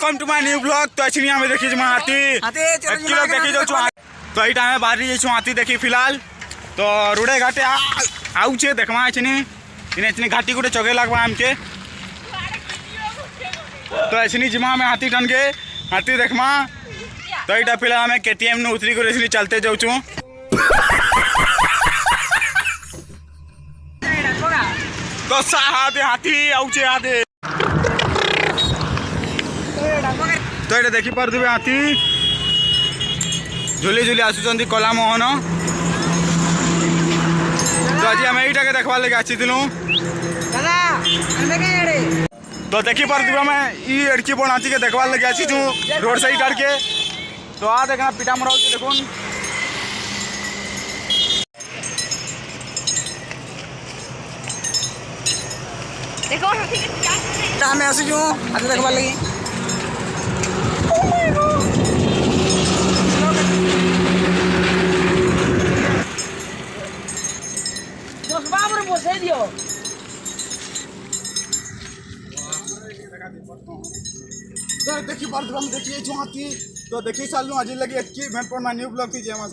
Welcome to my new blog. तो अच्छी हमें देखी हाथी लोग देखी जाऊँ तो यहाँ आम बाहरी जाइए हाथी देखी फिलहाल तो रुड़े घाटे आउचे देखमा इने घाटी गुटे चगे लगवा आमके तो ऐसी जिमा में हाथी टन के हाथी देखमा तो यहाँ फिलहाल हमें केटीएम ने उतरी कर चलते जाऊँ तो हाथी आउचे आदे तो ये देखी पारे हाथी झुली झुली आसुँच कला मोहन तो आज आम यहीटा के देखवार लगे आसी तो देखी पारे आम एड़की बड़ हाथी के देखवार लगे आसीचु रोड साइड आड़ के तो आ देखना पिटा मरा देखुन आम आसीचु हाथी देखवार लगी देखी पारे देखिए हाथी तो देखी सालू आज लगे एतकी मैं न्यू ब्लॉग थी जय मां